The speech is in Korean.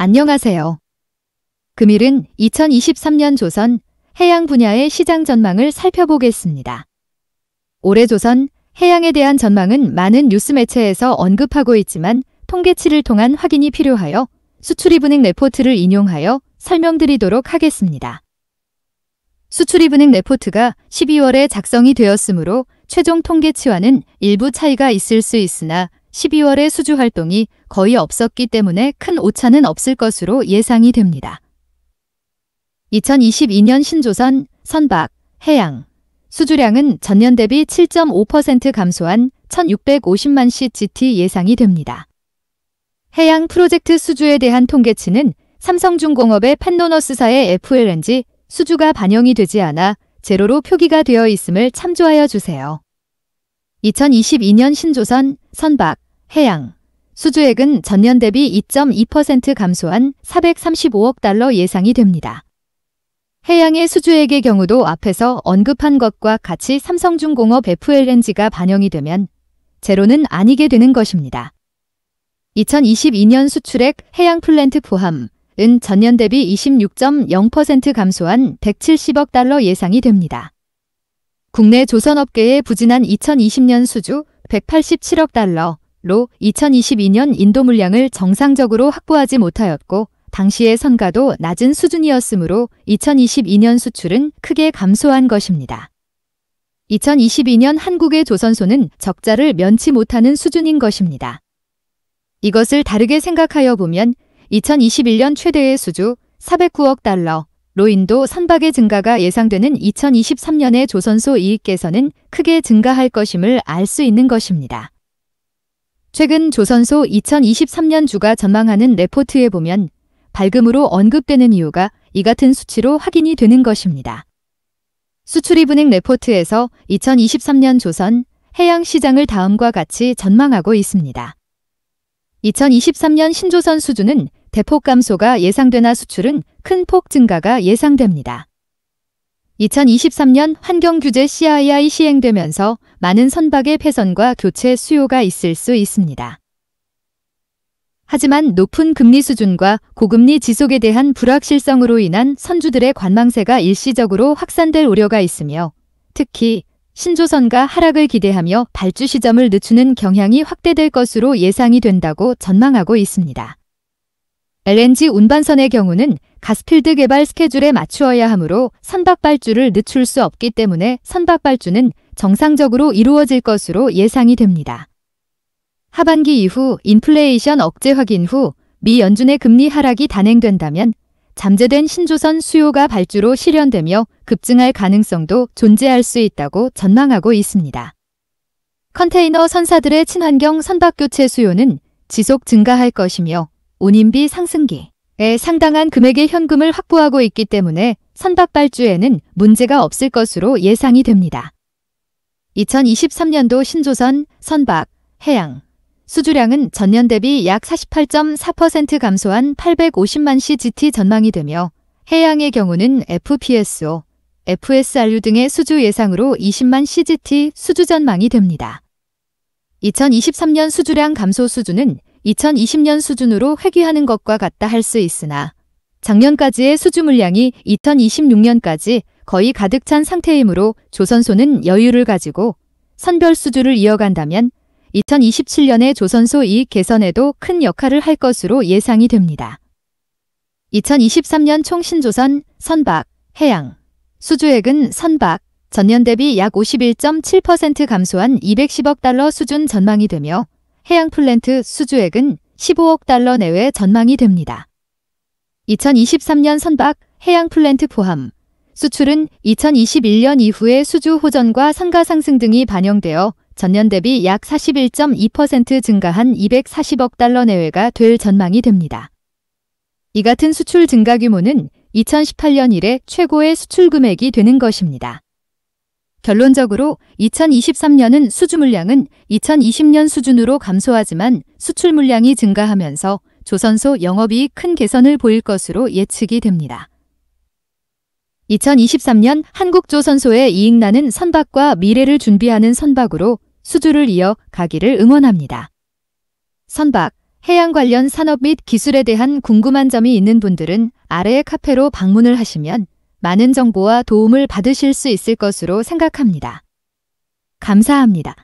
안녕하세요. 금일은 2023년 조선 해양 분야의 시장 전망을 살펴보겠습니다. 올해 조선 해양에 대한 전망은 많은 뉴스 매체에서 언급하고 있지만 통계치를 통한 확인이 필요하여 수출입은행 레포트를 인용하여 설명드리도록 하겠습니다. 수출입은행 레포트가 12월에 작성이 되었으므로 최종 통계치와는 일부 차이가 있을 수 있으나 12월의 수주 활동이 거의 없었기 때문에 큰 오차는 없을 것으로 예상이 됩니다. 2022년 신조선, 선박, 해양 수주량은 전년 대비 7.5% 감소한 1650만 CGT 예상이 됩니다. 해양 프로젝트 수주에 대한 통계치는 삼성중공업의 펜노너스사의 FLNG 수주가 반영이 되지 않아 제로로 표기가 되어 있음을 참조하여 주세요. 2022년 신조선, 선박, 해양 수주액은 전년 대비 2.2% 감소한 435억 달러 예상이 됩니다. 해양의 수주액의 경우도 앞에서 언급한 것과 같이 삼성중공업 FLNG가 반영이 되면 제로는 아니게 되는 것입니다. 2022년 수출액 해양 플랜트 포함은 전년 대비 26.0% 감소한 170억 달러 예상이 됩니다. 국내 조선업계의 부진한 2020년 수주 187억 달러로 2022년 인도 물량을 정상적으로 확보하지 못하였고 당시의 선가도 낮은 수준이었으므로 2022년 수출은 크게 감소한 것입니다. 2022년 한국의 조선소는 적자를 면치 못하는 수준인 것입니다. 이것을 다르게 생각하여 보면 2021년 최대의 수주 409억 달러로 인도 선박의 증가가 예상되는 2023년의 조선소 이익 개선은 크게 증가할 것임을 알 수 있는 것입니다. 최근 조선소 2023년 주가 전망하는 레포트에 보면 밝음으로 언급되는 이유가 이 같은 수치로 확인이 되는 것입니다. 수출입은행 레포트에서 2023년 조선 해양 시장을 다음과 같이 전망하고 있습니다. 2023년 신조선 수주는 대폭 감소가 예상되나 수출은 큰 폭 증가가 예상됩니다. 2023년 환경규제 CII 시행되면서 많은 선박의 폐선과 교체 수요가 있을 수 있습니다. 하지만 높은 금리 수준과 고금리 지속에 대한 불확실성으로 인한 선주들의 관망세가 일시적으로 확산될 우려가 있으며 특히 신조선가 하락을 기대하며 발주 시점을 늦추는 경향이 확대될 것으로 예상이 된다고 전망하고 있습니다. LNG 운반선의 경우는 가스필드 개발 스케줄에 맞추어야 하므로 선박 발주를 늦출 수 없기 때문에 선박 발주는 정상적으로 이루어질 것으로 예상이 됩니다. 하반기 이후 인플레이션 억제 확인 후 미 연준의 금리 하락이 단행된다면 잠재된 신조선 수요가 발주로 실현되며 급증할 가능성도 존재할 수 있다고 전망하고 있습니다. 컨테이너 선사들의 친환경 선박 교체 수요는 지속 증가할 것이며 운임비 상승기에 상당한 금액의 현금을 확보하고 있기 때문에 선박 발주에는 문제가 없을 것으로 예상이 됩니다. 2023년도 신조선, 선박, 해양 수주량은 전년 대비 약 48.4% 감소한 850만 CGT 전망이 되며 해양의 경우는 FPSO, FSRU 등의 수주 예상으로 20만 CGT 수주 전망이 됩니다. 2023년 수주량 감소 수준은 2020년 수준으로 회귀하는 것과 같다 할 수 있으나 작년까지의 수주 물량이 2026년까지 거의 가득 찬 상태이므로 조선소는 여유를 가지고 선별 수주를 이어간다면 2027년의 조선소 이익 개선에도 큰 역할을 할 것으로 예상이 됩니다. 2023년 총 신조선, 선박, 해양 수주액은 선박, 전년 대비 약 51.7% 감소한 210억 달러 수준 전망이 되며 해양 플랜트 수주액은 15억 달러 내외 전망이 됩니다. 2023년 선박, 해양 플랜트 포함 수출은 2021년 이후의 수주 호전과 선가 상승 등이 반영되어 전년 대비 약 41.2% 증가한 240억 달러 내외가 될 전망이 됩니다. 이 같은 수출 증가 규모는 2018년 이래 최고의 수출 금액이 되는 것입니다. 결론적으로 2023년은 수주 물량은 2020년 수준으로 감소하지만 수출 물량이 증가하면서 조선소 영업이익 큰 개선을 보일 것으로 예측이 됩니다. 2023년 한국조선소의 이익나는 선박과 미래를 준비하는 선박으로 수주를 이어 가기를 응원합니다. 선박, 해양 관련 산업 및 기술에 대한 궁금한 점이 있는 분들은 아래의 카페로 방문을 하시면 많은 정보와 도움을 받으실 수 있을 것으로 생각합니다. 감사합니다.